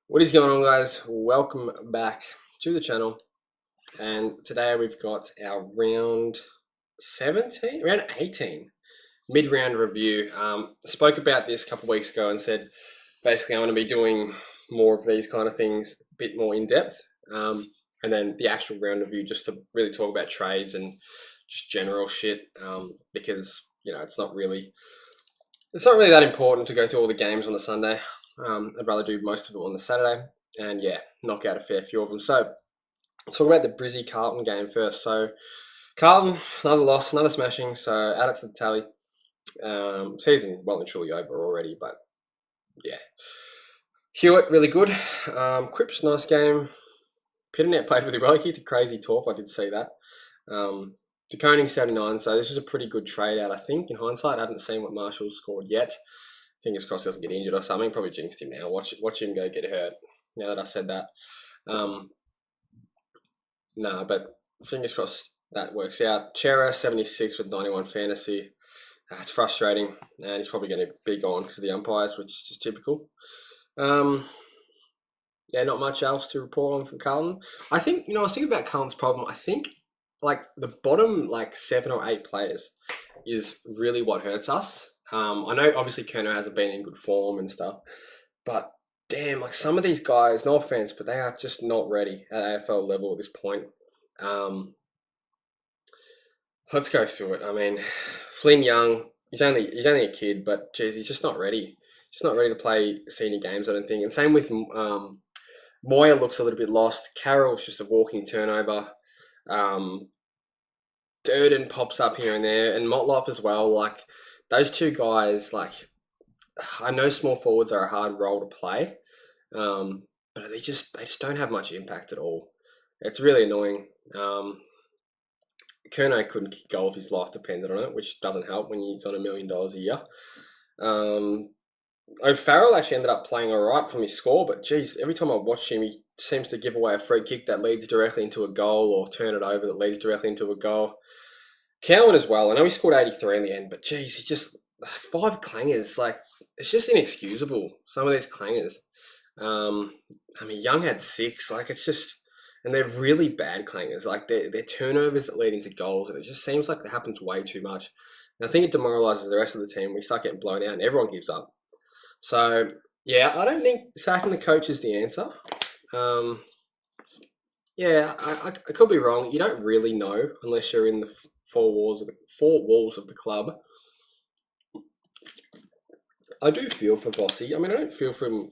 What is going on, guys? Welcome back to the channel, and today we've got our round 18 mid-round review. Spoke about this a couple of weeks ago and said basically I'm going to be doing more of these kind of things a bit more in depth, and then the actual round review just to really talk about trades and just general shit, because it's not really that important to go through all the games on the Sunday. I'd rather do most of them on the Saturday and knock out a fair few of them. So let's talk about the Brizzy Carlton game first. So Carlton, another loss, another smashing. So add it to the tally. Season well and truly over already, but yeah. Hewitt, really good. Cripps, nice game. Pitternet played really well. He hit a crazy talk. I did see that. De Koning 79. So this is a pretty good trade out, I think. In hindsight, I haven't seen what Marshall's scored yet. Fingers crossed he doesn't get injured or something. Probably jinxed him now. Watch him go get hurt. Now that I said that. But fingers crossed that works out. Chera 76 with 91 fantasy. It's frustrating, and he's probably going to be gone because of the umpires, which is just typical. Not much else to report on from Carlton. I think I was thinking about Carlton's problem. I think the bottom 7 or 8 players is really what hurts us. I know obviously Kerno hasn't been in good form and stuff, but damn, some of these guys, no offense, but they are just not ready at AFL level at this point. Let's go through it. I mean, Flynn Young, he's only a kid, but geez, he's just not ready. Just not ready to play senior games, I don't think. And same with Moya, looks a little bit lost. Carroll's just a walking turnover. Durden pops up here and there, and Motlop as well. Those two guys, I know small forwards are a hard role to play, but they just don't have much impact at all. It's really annoying. Kerno couldn't kick goal if his life depended on it, which doesn't help when he's on $1 million a year. O'Farrell actually ended up playing alright from his score, but geez, every time I watch him, he seems to give away a free kick that leads directly into a goal, or turn it over that leads directly into a goal. Cowan as well. I know he scored 83 in the end, but geez, he just 5 clangers. It's just inexcusable. Some of these clangers. Young had 6. It's just, and they're really bad clangers. They're turnovers that lead into goals, and it just seems like that happens way too much. And I think it demoralises the rest of the team. We start getting blown out, and everyone gives up. So yeah, I don't think sacking the coach is the answer. I could be wrong. You don't really know unless you're in the four walls of the club. I do feel for Vossi. I don't feel for him.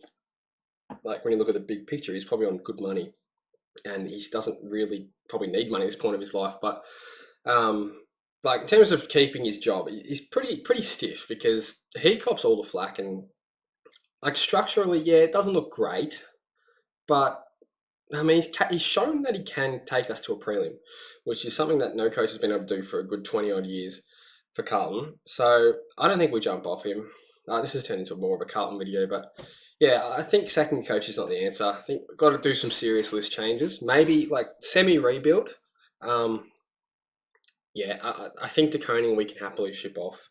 When you look at the big picture, he's probably on good money, and he doesn't really probably need money at this point of his life. But in terms of keeping his job, he's pretty stiff because he cops all the flack, and structurally, it doesn't look great, but he's shown that he can take us to a prelim, which is something that no coach has been able to do for a good 20-odd years for Carlton. So I don't think we jump off him. This has turned into more of a Carlton video, but yeah, I think sacking the coach is not the answer. I think we've got to do some serious list changes. Maybe semi-rebuild. I think De Koning we can happily ship off.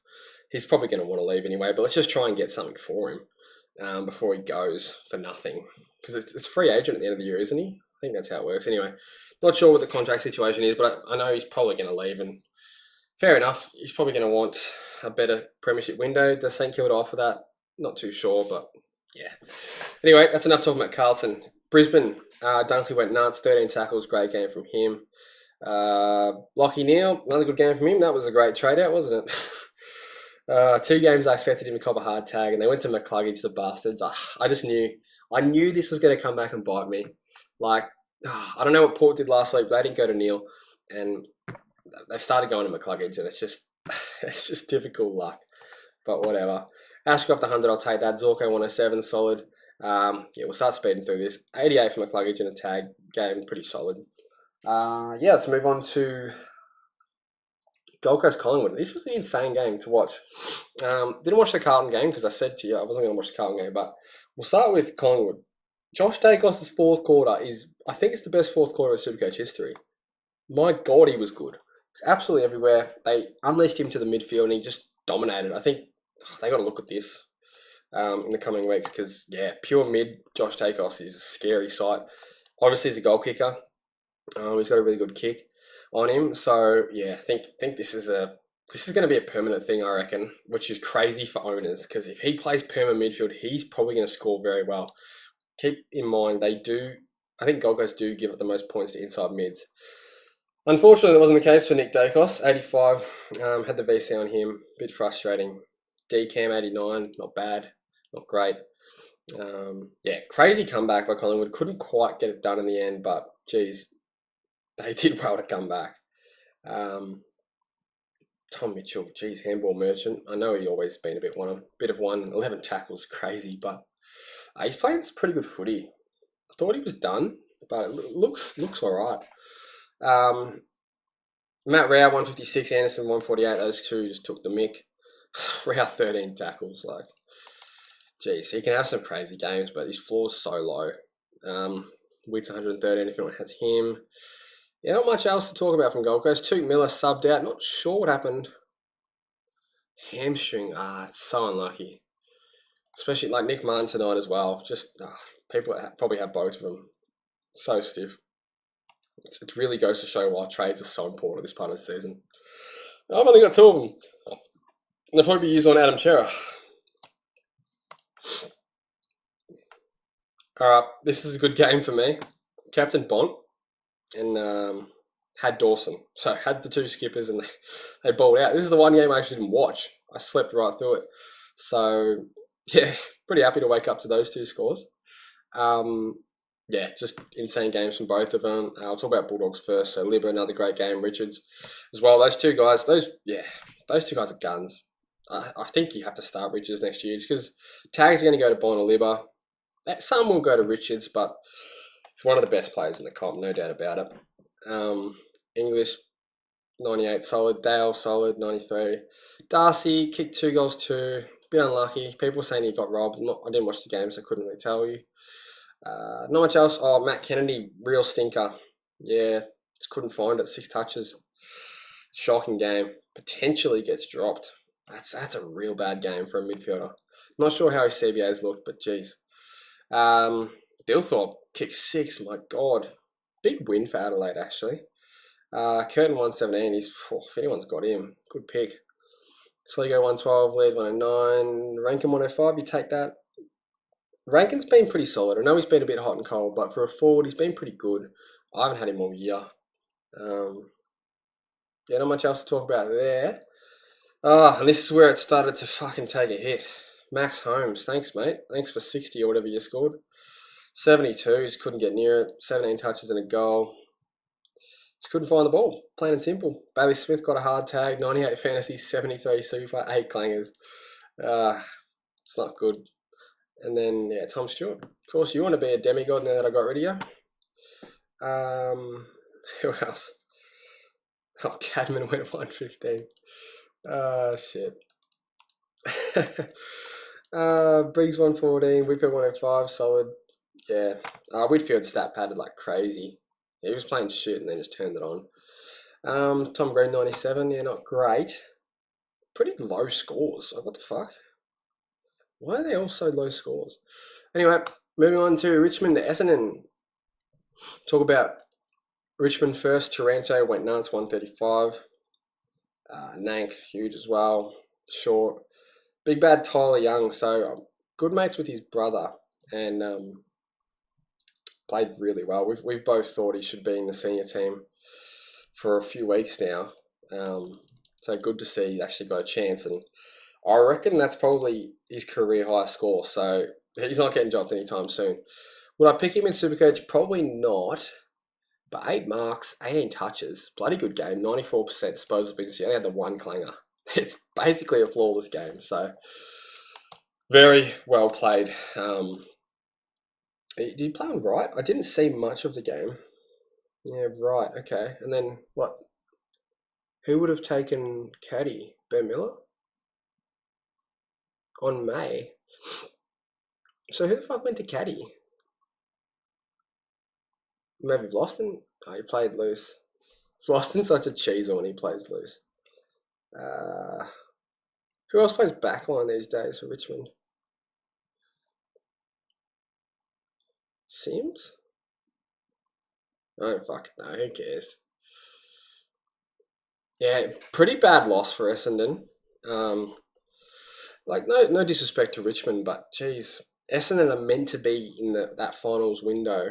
He's probably going to want to leave anyway, but let's just try and get something for him before he goes for nothing. Because it's free agent at the end of the year, isn't he? I think that's how it works. Anyway, not sure what the contract situation is, but I know he's probably going to leave, and fair enough. He's probably going to want a better premiership window. Does St Kilda offer that? Not too sure, but yeah. Anyway, that's enough talking about Carlton. Brisbane, Dunkley went nuts, 13 tackles, great game from him. Lachie Neale, another good game from him. That was a great trade out, wasn't it? 2 games I expected him to cop a hard tag, and they went to McCluggage, the bastards. I knew this was going to come back and bite me. I don't know what Port did last week, but they didn't go to Neale, and they've started going to McCluggage, and it's just typical luck. But whatever. Ashcroft 100, I'll take that. Zorko 107, solid. We'll start speeding through this. 88 for McCluggage and a tag game, pretty solid. Let's move on to Gold Coast Collingwood. This was an insane game to watch. Didn't watch the Carlton game because I said to you I wasn't going to watch the Carlton game, but we'll start with Collingwood. Josh Dacos' fourth quarter I think it's the best fourth quarter of Supercoach history. My God, he was good. He's absolutely everywhere. They unleashed him to the midfield and he just dominated. I think they got to look at this. in the coming weeks because, yeah, pure mid Josh Dacos is a scary sight. Obviously, he's a goal kicker. He's got a really good kick on him. So, yeah, I think this is going to be a permanent thing, I reckon, which is crazy for owners because if he plays permanent midfield, he's probably going to score very well. Keep in mind, I think Gold Coast do give up the most points to inside mids. Unfortunately, that wasn't the case for Nick Dacos. 85, had the VC on him. Bit frustrating. D-Cam 89, not bad, not great. Yeah, crazy comeback by Collingwood. Couldn't quite get it done in the end, but geez, they did well to come back. Tom Mitchell, geez, handball merchant. I know he's always been a bit of one. 11 tackles, crazy, but he's playing some pretty good footy. I thought he was done, but it looks all right. Matt Rao 156, Anderson 148. Those two just took the mick. Rao 13 tackles, like, geez, he can have some crazy games, but his floor's so low. Witt's 113 if anyone has him. Yeah, not much else to talk about from Gold Coast. Tuke Miller subbed out. Not sure what happened. Hamstring. It's so unlucky. Especially like Nick Martin tonight as well. Just people probably have both of them. So stiff. It really goes to show why trades are so important this part of the season. I've only got two of them. They'll probably be used on Adam Chera. Alright, this is a good game for me. Captain BONT and had Dawson. So had the two skippers and they balled out. This is the one game I actually didn't watch. I slept right through it. So, yeah, pretty happy to wake up to those two scores. Yeah, just insane games from both of them. I'll talk about Bulldogs first. So Libba, another great game. Richards as well. Those two guys, those two guys are guns. I think you have to start Richards next year just because tags are going to go to BONT or Libba. Some will go to Richards, but he's one of the best players in the comp, no doubt about it. English, 98, solid. Dale, solid, 93. Darcy, kicked 2 goals too. Bit unlucky. People saying he got robbed. I didn't watch the game, so I couldn't really tell you. Not much else. Oh, Matt Kennedy, real stinker. Yeah, just couldn't find it. 6 touches. Shocking game. Potentially gets dropped. That's a real bad game for a midfielder. Not sure how his CBA's looked, but geez. Dilthorpe kicked 6. My God, big win for Adelaide actually. Curtin 117. If anyone's got him, good pick. Sligo 112, lead 109. Rankin 105. You take that. Rankin's been pretty solid. I know he's been a bit hot and cold, but for a forward, he's been pretty good. I haven't had him all year. Yeah, not much else to talk about there. And this is where it started to fucking take a hit. Max Holmes, thanks, mate. Thanks for 60 or whatever you scored. 72, just couldn't get near it. 17 touches and a goal. Just couldn't find the ball. Plain and simple. Bailey Smith got a hard tag. 98 fantasy, 73 super, 8 clangers. It's not good. And then, yeah, Tom Stewart. Of course, you want to be a demigod now that I got rid of you. Who else? Oh, Cadman went 115. Shit. Briggs 114, Whipper 105, solid. Yeah. Whitfield stat padded like crazy. He was playing shit and then just turned it on. Tom Green 97, yeah, not great. Pretty low scores. Like, what the fuck? Why are they all so low scores? Anyway, moving on to Richmond to Essendon. Talk about Richmond first. Taranto went nuts, 135. Nank, huge as well. Short. Big bad Tyler Young. So good mates with his brother and played really well. We've both thought he should be in the senior team for a few weeks now. So good to see he actually got a chance. And I reckon that's probably his career high score. So he's not getting dropped anytime soon. Would I pick him in Supercoach? Probably not. But 8 marks, 18 touches. Bloody good game. 94% disposal efficiency. He only had the 1 clanger. It's basically a flawless game. So very well played. Did he play on right? I didn't see much of the game. Yeah, right. Okay. And then what? Who would have taken Caddy? Ben Miller? On May? So who the fuck went to Caddy? Maybe Vlosten? Oh, he played loose. Vlosten's such a cheeser when he plays loose. Who else plays backline these days for Richmond? Sims? I don't fucking know. Who cares? Yeah, pretty bad loss for Essendon. Like no disrespect to Richmond, but geez, Essendon are meant to be in that finals window,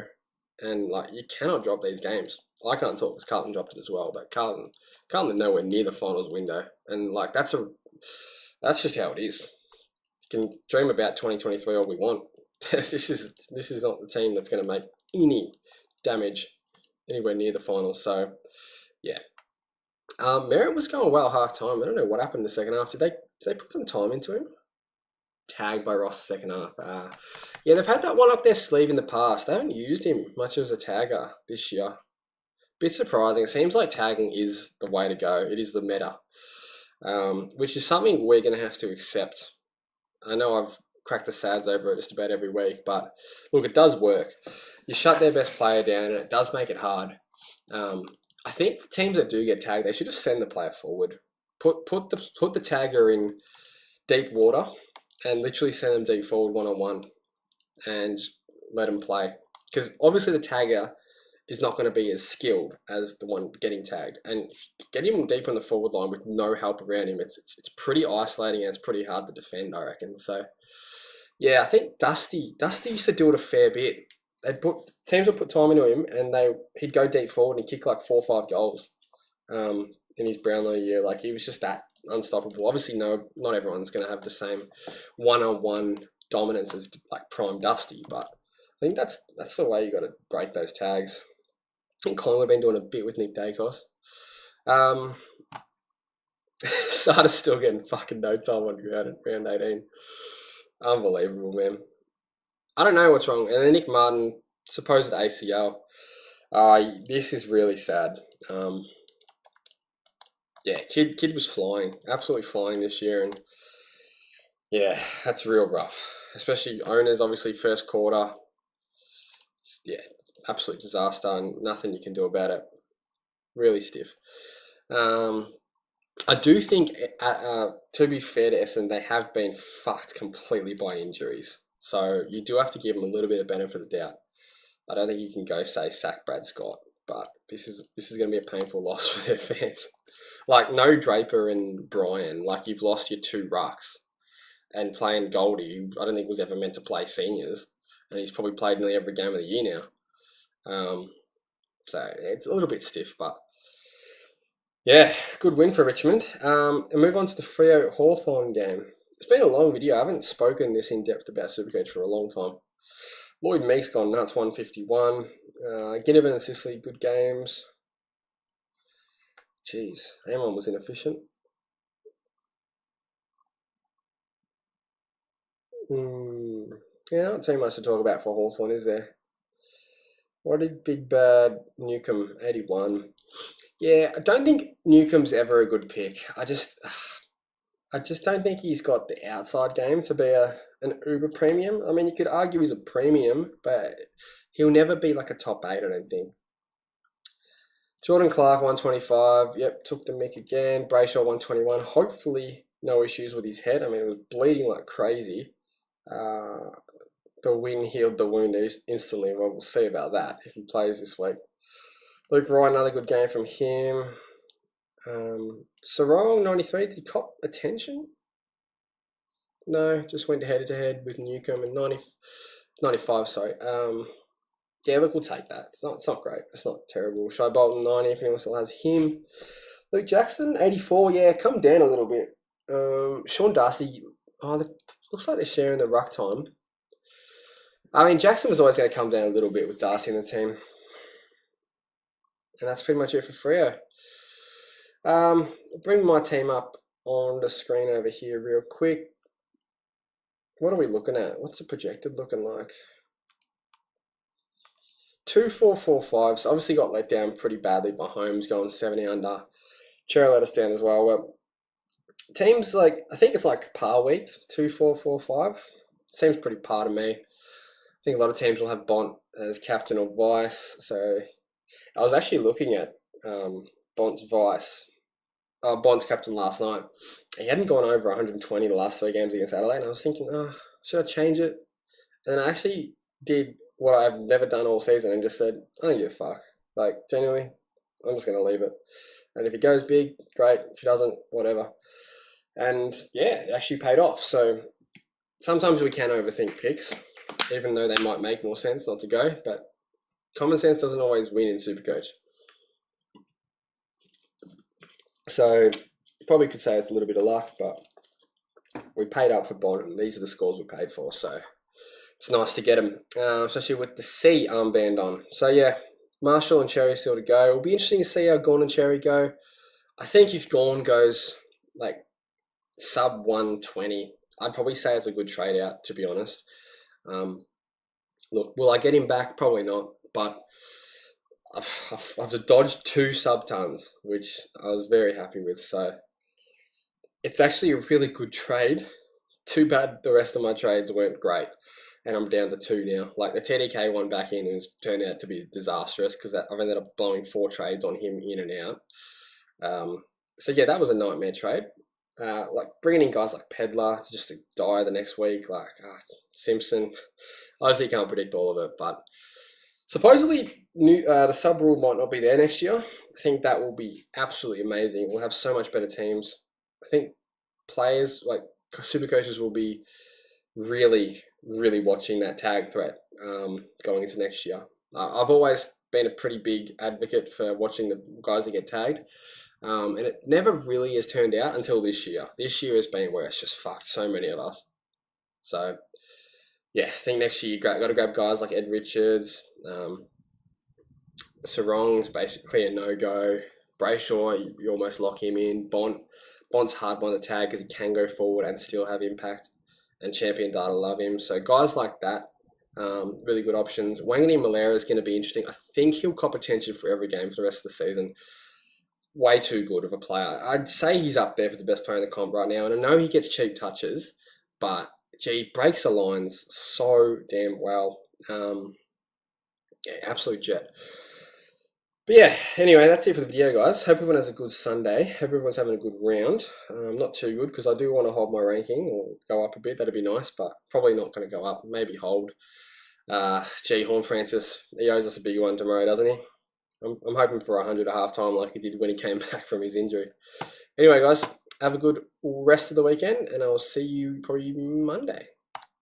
and like you cannot drop these games. I can't talk because Carlton dropped it as well, but Carlton are nowhere near the finals window, and like that's just how it is. You can dream about 2023 all we want. This is not the team that's going to make any damage anywhere near the finals. So yeah, Merritt was going well half time. I don't know what happened in the second half. Did they put some time into him? Tagged by Ross second half. Yeah, they've had that one up their sleeve in the past. They haven't used him much as a tagger this year. Bit surprising. It seems like tagging is the way to go. It is the meta, which is something we're going to have to accept. I know I've cracked the sads over it just about every week, but look, it does work. You shut their best player down, and it does make it hard. I think teams that do get tagged, they should just send the player forward. Put the tagger in deep water and literally send them deep forward one-on-one and let them play. Because obviously the tagger is not going to be as skilled as the one getting tagged. And if you get him deep on the forward line with no help around him, it's pretty isolating and it's pretty hard to defend, I reckon. So, yeah, I think Dusty used to do it a fair bit. Teams would put time into him and he'd go deep forward and kick like 4 or 5 goals in his Brownlow year. Like, he was just that unstoppable. Obviously, no, not everyone's going to have the same one-on-one dominance as like prime Dusty, but I think that's the way you got to break those tags. I think Collingwood have been doing a bit with Nick Dacos. Sada's still getting fucking no time on round 18. Unbelievable, man. I don't know what's wrong. And then Nick Martin, supposed ACL. This is really sad. Yeah, kid was flying, absolutely flying this year, and yeah, that's real rough. Especially owners, obviously first quarter. Yeah, absolute disaster, and nothing you can do about it. Really stiff. I do think, to be fair to Essendon, they have been fucked completely by injuries. So you do have to give them a little bit of benefit of the doubt. I don't think you can go say sack Brad Scott, but this is going to be a painful loss for their fans. Like no Draper and Brian, like you've lost your 2 rucks, and playing Goldie, who I don't think was ever meant to play seniors, and he's probably played nearly every game of the year now. So it's a little bit stiff, but yeah, good win for Richmond. And move on to the Freo Hawthorn game. It's been a long video. I haven't spoken this in depth about Supercoach for a long time. Lloyd Meek's gone nuts, 151. Ginnivan and Sicily, good games. Jeez, Amon was inefficient. Yeah, not too much to talk about for Hawthorn, is there? What did Big Bad Newcomb, 81? Yeah, I don't think Newcomb's ever a good pick. I just don't think he's got the outside game to be an uber premium. I mean, you could argue he's a premium, but he'll never be like a top 8, I don't think. Jordan Clark, 125. Yep, took the mick again. Brayshaw, 121. Hopefully no issues with his head. I mean, it was bleeding like crazy. The win healed the wound instantly. Well, we'll see about that if he plays this week. Luke Ryan, another good game from him. Sarong, 93. Did he cop attention? No, just went head-to-head with Newcomb and 95, sorry. Yeah, look, we'll take that. It's not great. It's not terrible. Shai Bolton, 90, if anyone still has him. Luke Jackson, 84. Yeah, come down a little bit. Sean Darcy, looks like they're sharing the ruck time. I mean, Jackson was always going to come down a little bit with Darcy in the team. And that's pretty much it for Freo. I'll bring my team up on the screen over here real quick. What are we looking at? What's the projected looking like? 2-4-4-5. So obviously got let down pretty badly by Holmes going 70 under. Cherry let us down as well. But teams like, I think it's like par week, 2-4-4-5. Seems pretty par to me. I think a lot of teams will have BONT as captain or vice. So I was actually looking at BONT's captain last night. He hadn't gone over 120 the last 3 games against Adelaide. And I was thinking, should I change it? And I actually did what I've never done all season and just said, I don't give a fuck. Like, genuinely, I'm just going to leave it. And if it goes big, great. If it doesn't, whatever. And yeah, it actually paid off. So sometimes we can overthink picks, even though they might make more sense not to go. But common sense doesn't always win in Supercoach. So you probably could say it's a little bit of luck, but we paid up for BONT, and these are the scores we paid for. So it's nice to get them, especially with the C armband on. So yeah, Marshall and Cherry still to go. It'll be interesting to see how Gawn and Cherry go. I think if Gawn goes like sub 120, I'd probably say it's a good trade out, to be honest. Look, will I get him back? Probably not, but I've dodged 2 sub tons, which I was very happy with. So it's actually a really good trade. Too bad the rest of my trades weren't great, and I'm down to 2 now. Like the TDK one back in has turned out to be disastrous because I've ended up blowing 4 trades on him in and out. So yeah, that was a nightmare trade. Like bringing in guys like Pedlar to die the next week, like Simpson. Obviously, can't predict all of it, but supposedly the sub rule might not be there next year. I think that will be absolutely amazing. We'll have so much better teams. I think players like super coaches will be really, really watching that tag threat going into next year. I've always been a pretty big advocate for watching the guys that get tagged. And it never really has turned out until this year. This year has been where it's just fucked so many of us. So, yeah, I think next year you got to grab guys like Ed Richards. Sarong's basically a no-go. Brayshaw, you almost lock him in. BONT's hard one to tag because he can go forward and still have impact. And Champion Data love him. So guys like that, really good options. Wangani Malera is going to be interesting. I think he'll cop attention for every game for the rest of the season. Way too good of a player. I'd say he's up there for the best player in the comp right now. And I know he gets cheap touches, but gee, breaks the lines so damn well. Yeah, absolute jet. But yeah, anyway, that's it for the video, guys. Hope everyone has a good Sunday. Hope everyone's having a good round. Not too good because I do want to hold my ranking or go up a bit. That'd be nice, but probably not going to go up. Maybe hold. Horn Francis, he owes us a big one tomorrow, doesn't he? I'm hoping for 100 at halftime like he did when he came back from his injury. Anyway, guys, have a good rest of the weekend, and I'll see you probably Monday.